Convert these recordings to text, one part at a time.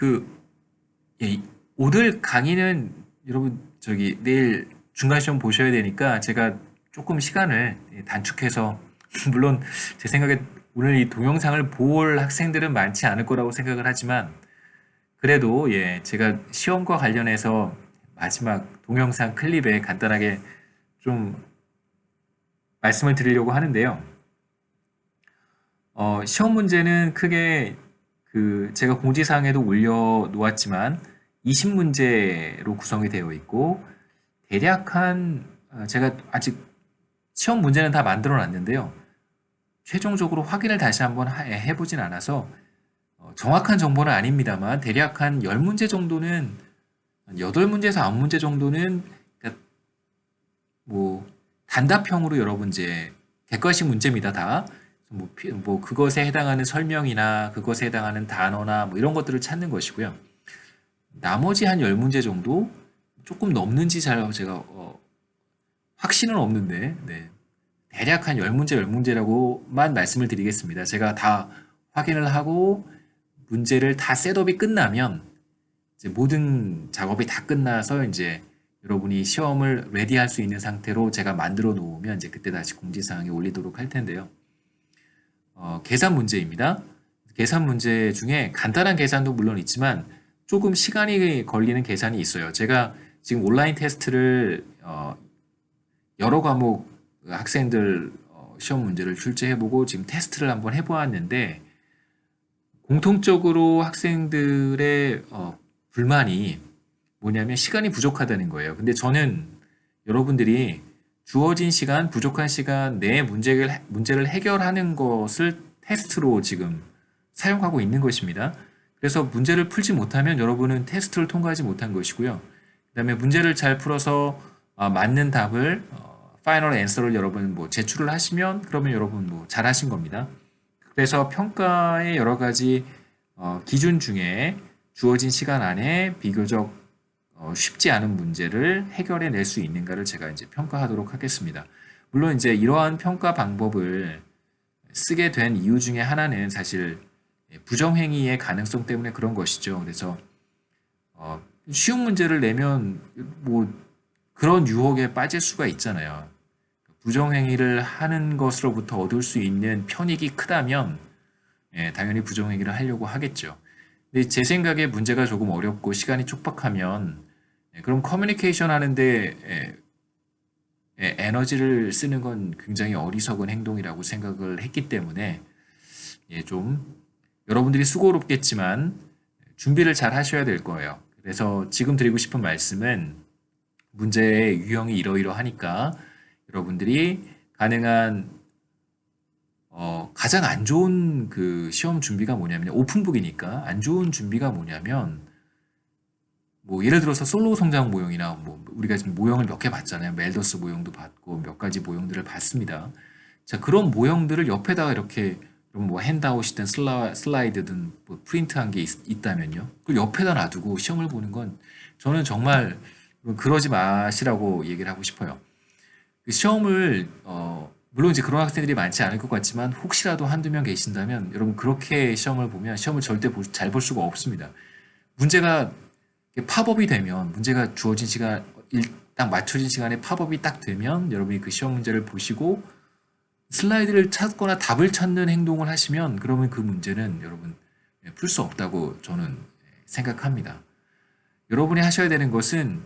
그, 예, 오늘 강의는 여러분 저기 내일 중간 시험 보셔야 되니까 제가 조금 시간을 단축해서 물론 제 생각에 오늘 이 동영상을 볼 학생들은 많지 않을 거라고 생각을 하지만 그래도 제가 시험과 관련해서 마지막 동영상 클립에 간단하게 좀 말씀을 드리려고 하는데요. 시험 문제는 크게 제가 공지사항에도 올려놓았지만 20문제로 구성이 되어 있고 대략 제가 아직 시험 문제는 다 만들어 놨는데요. 최종적으로 확인을 다시 한번 해보진 않아서 정확한 정보는 아닙니다만 대략 한 10문제 정도는 8문제에서 9문제 정도는 그러니까 뭐 단답형으로 여러분 이제 객관식 문제입니다. 다. 뭐 그것에 해당하는 설명이나 그것에 해당하는 단어나 뭐 이런 것들을 찾는 것이고요. 나머지 한 10문제 정도 조금 넘는지 잘 제가 확신은 없는데 대략 한 10문제 10문제라고만 말씀을 드리겠습니다. 제가 다 확인을 하고 문제를 다 셋업이 끝나면 이제 모든 작업이 다 끝나서 이제 여러분이 시험을 레디할 수 있는 상태로 제가 만들어 놓으면 이제 그때 다시 공지사항에 올리도록 할 텐데요. 계산 문제입니다. 계산 문제 중에 간단한 계산도 물론 있지만 조금 시간이 걸리는 계산이 있어요. 제가 지금 온라인 테스트를 여러 과목 학생들 시험 문제를 출제해보고 지금 테스트를 한번 해보았는데 공통적으로 학생들의 불만이 뭐냐면 시간이 부족하다는 거예요. 근데 저는 여러분들이 주어진 시간, 부족한 시간 내에 문제를 해결하는 것을 테스트로 지금 사용하고 있는 것입니다. 그래서 문제를 풀지 못하면 여러분은 테스트를 통과하지 못한 것이고요. 그 다음에 문제를 잘 풀어서 맞는 답을 파이널 앤서를 여러분 뭐 제출을 하시면 그러면 여러분 뭐 잘하신 겁니다. 그래서 평가의 여러 가지 기준 중에 주어진 시간 안에 비교적 쉽지 않은 문제를 해결해 낼 수 있는가를 제가 이제 평가하도록 하겠습니다. 물론 이제 이러한 평가 방법을 쓰게 된 이유 중에 하나는 사실 부정행위의 가능성 때문에 그런 것이죠. 그래서 쉬운 문제를 내면 뭐 그런 유혹에 빠질 수가 있잖아요. 부정행위를 하는 것으로부터 얻을 수 있는 편익이 크다면 당연히 부정행위를 하려고 하겠죠. 근데 제 생각에 문제가 조금 어렵고 시간이 촉박하면 그럼 커뮤니케이션 하는데 에너지를 쓰는 건 굉장히 어리석은 행동이라고 생각을 했기 때문에 좀 여러분들이 수고롭겠지만 준비를 잘 하셔야 될 거예요. 그래서 지금 드리고 싶은 말씀은 문제의 유형이 이러이러하니까 여러분들이 가능한 가장 안 좋은 그 시험 준비가 뭐냐면 오픈북이니까 안 좋은 준비가 뭐냐면 뭐 예를 들어서 솔로 성장 모형이나 뭐 우리가 지금 모형을 몇 개 봤잖아요. 멜더스 모형도 봤고 몇 가지 모형들을 봤습니다. 자, 그런 모형들을 옆에다가 이렇게 뭐 핸드아웃이든 슬라이드든 뭐 프린트한 게 있다면요. 그걸 옆에다 놔두고 시험을 보는 건 저는 정말 그러지 마시라고 얘기를 하고 싶어요. 그 시험을 물론 이제 그런 학생들이 많지 않을 것 같지만 혹시라도 한두 명 계신다면 여러분 그렇게 시험을 보면 시험을 절대 잘 볼 수가 없습니다. 문제가 팝업이 되면 문제가 주어진 시간 딱 맞춰진 시간에 팝업이 딱 되면 여러분이 그 시험 문제를 보시고 슬라이드를 찾거나 답을 찾는 행동을 하시면 그러면 그 문제는 여러분 풀 수 없다고 저는 생각합니다. 여러분이 하셔야 되는 것은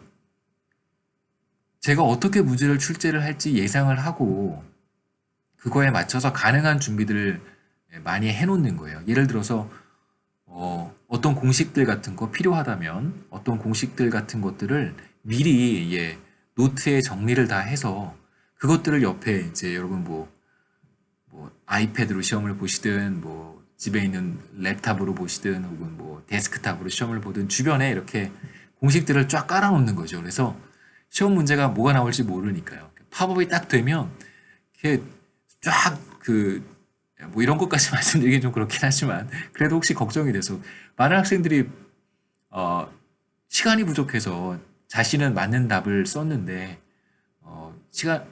제가 어떻게 문제를 출제를 할지 예상을 하고 그거에 맞춰서 가능한 준비들을 많이 해놓는 거예요. 예를 들어서 어떤 공식들 같은 거 필요하다면 어떤 공식들 같은 것들을 미리 노트에 정리를 다 해서 그것들을 옆에 이제 여러분 뭐 아이패드로 시험을 보시든 뭐 집에 있는 랩탑으로 보시든 혹은 뭐 데스크탑으로 시험을 보든 주변에 이렇게 공식들을 쫙 깔아놓는 거죠. 그래서 시험 문제가 뭐가 나올지 모르니까요. 팝업이 딱 되면 이렇게 쫙 뭐 이런 것까지 말씀드리긴 좀 그렇긴 하지만 그래도 혹시 걱정이 돼서 많은 학생들이 시간이 부족해서 자신은 맞는 답을 썼는데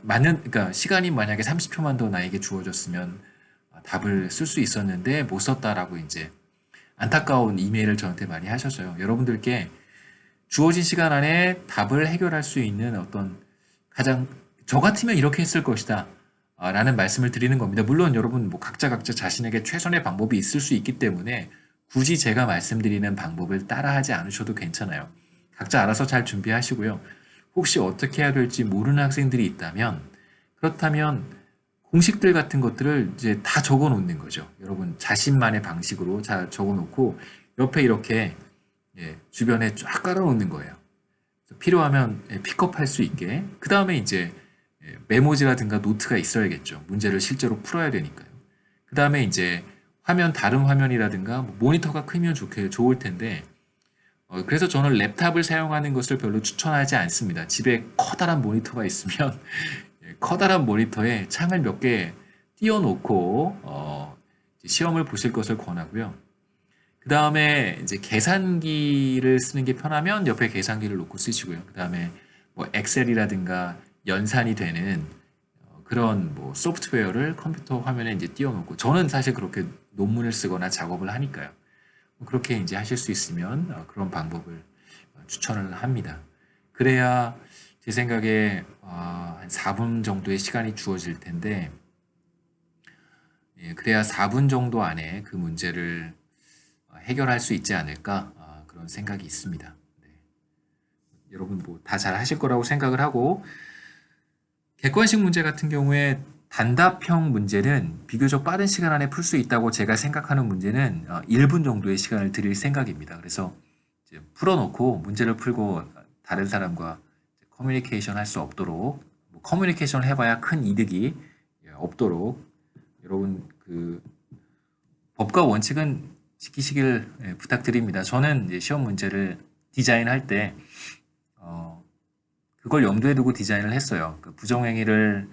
그러니까 시간이 만약에 30초만 더 나에게 주어졌으면 답을 쓸 수 있었는데 못 썼다라고 이제 안타까운 이메일을 저한테 많이 하셨어요. 여러분들께 주어진 시간 안에 답을 해결할 수 있는 어떤 가장 저 같으면 이렇게 했을 것이다 라는 말씀을 드리는 겁니다. 물론 여러분 뭐 각자 자신에게 최선의 방법이 있을 수 있기 때문에 굳이 제가 말씀드리는 방법을 따라하지 않으셔도 괜찮아요. 각자 알아서 잘 준비하시고요. 혹시 어떻게 해야 될지 모르는 학생들이 있다면 그렇다면 공식들 같은 것들을 이제 다 적어 놓는 거죠. 여러분 자신만의 방식으로 잘 적어 놓고 옆에 이렇게 주변에 쫙 깔아 놓는 거예요. 필요하면 픽업할 수 있게. 그 다음에 이제 메모지라든가 노트가 있어야겠죠. 문제를 실제로 풀어야 되니까요. 그 다음에 이제 다른 화면이라든가 모니터가 크면 좋을 텐데 그래서 저는 랩탑을 사용하는 것을 별로 추천하지 않습니다. 집에 커다란 모니터가 있으면 커다란 모니터에 창을 몇 개 띄워놓고 시험을 보실 것을 권하고요. 그 다음에 이제 계산기를 쓰는 게 편하면 옆에 계산기를 놓고 쓰시고요. 그 다음에 뭐 엑셀이라든가 연산이 되는 그런 뭐 소프트웨어를 컴퓨터 화면에 이제 띄워놓고 저는 사실 그렇게 논문을 쓰거나 작업을 하니까요. 그렇게 이제 하실 수 있으면 그런 방법을 추천을 합니다. 그래야 제 생각에 한 4분 정도의 시간이 주어질 텐데 그래야 4분 정도 안에 그 문제를 해결할 수 있지 않을까 그런 생각이 있습니다. 네. 여러분 뭐 다 잘 하실 거라고 생각을 하고 객관식 문제 같은 경우에 단답형 문제는 비교적 빠른 시간 안에 풀 수 있다고 제가 생각하는 문제는 1분 정도의 시간을 드릴 생각입니다. 그래서 이제 풀어놓고 문제를 풀고 다른 사람과 커뮤니케이션 할 수 없도록 커뮤니케이션을 해봐야 큰 이득이 없도록 여러분 그 법과 원칙은 지키시길 부탁드립니다. 저는 이제 시험 문제를 디자인할 때 그걸 염두에 두고 디자인을 했어요. 그 부정행위를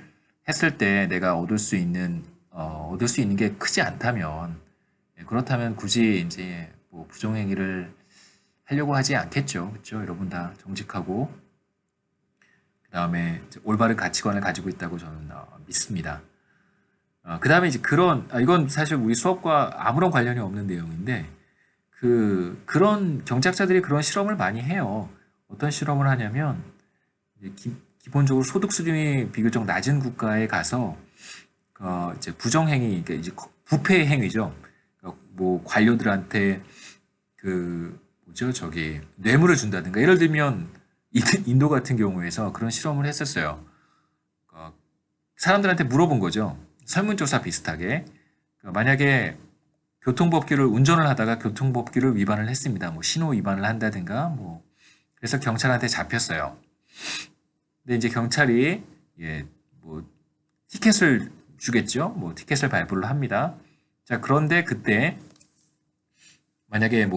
했을 때 내가 얻을 수 있는 게 크지 않다면 그렇다면 굳이 이제 뭐 부정행위를 하려고 하지 않겠죠. 그렇죠? 여러분 다 정직하고 그 다음에 올바른 가치관을 가지고 있다고 저는 믿습니다. 그 다음에 이제 이건 사실 우리 수업과 아무런 관련이 없는 내용인데 그런 경제학자들이 그런 실험을 많이 해요. 어떤 실험을 하냐면 기본적으로 소득 수준이 비교적 낮은 국가에 가서 이제 부정행위, 그러니까 이제 부패 행위죠. 뭐 관료들한테 뇌물을 준다든가 예를 들면 인도 같은 경우에서 그런 실험을 했었어요. 사람들한테 물어본 거죠. 설문조사 비슷하게 만약에 운전을 하다가 교통법규를 위반을 했습니다. 뭐 신호 위반을 한다든가 그래서 경찰한테 잡혔어요. 근데 이제 경찰이 티켓을 주겠죠. 티켓을 발부를 합니다. 자, 그런데 그때 만약에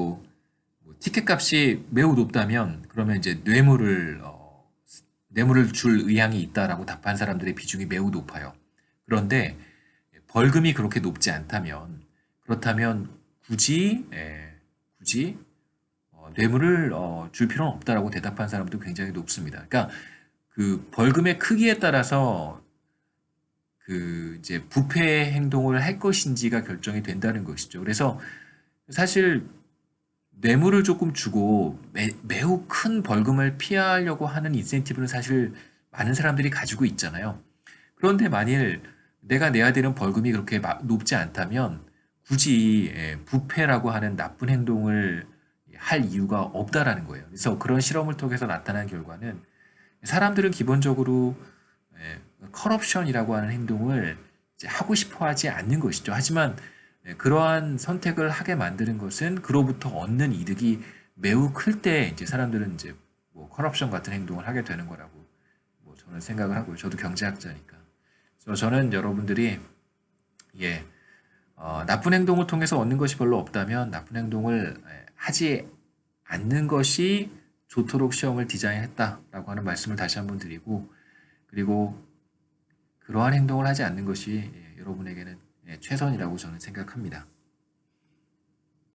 티켓 값이 매우 높다면 그러면 이제 뇌물을 줄 의향이 있다라고 답한 사람들의 비중이 매우 높아요. 그런데 벌금이 그렇게 높지 않다면 그렇다면 굳이 뇌물을 줄 필요는 없다라고 대답한 사람도 굉장히 높습니다. 그러니까 그 벌금의 크기에 따라서 이제 부패 행동을 할 것인지가 결정이 된다는 것이죠. 그래서 사실 뇌물을 조금 주고 매우 큰 벌금을 피하려고 하는 인센티브는 사실 많은 사람들이 가지고 있잖아요. 그런데 만일 내가 내야 되는 벌금이 그렇게 높지 않다면 굳이 부패라고 하는 나쁜 행동을 할 이유가 없다라는 거예요. 그래서 그런 실험을 통해서 나타난 결과는 사람들은 기본적으로 커럽션이라고 하는 행동을 이제 하고 싶어 하지 않는 것이죠. 하지만 그러한 선택을 하게 만드는 것은 그로부터 얻는 이득이 매우 클 때 이제 사람들은 이제 커럽션 같은 행동을 하게 되는 거라고 저는 생각을 하고요. 저도 경제학자니까. 그래서 저는 여러분들이 나쁜 행동을 통해서 얻는 것이 별로 없다면 나쁜 행동을 하지 않는 것이 좋도록 시험을 디자인했다라고 하는 말씀을 다시 한번 드리고 그리고 그러한 행동을 하지 않는 것이 여러분에게는 최선이라고 저는 생각합니다.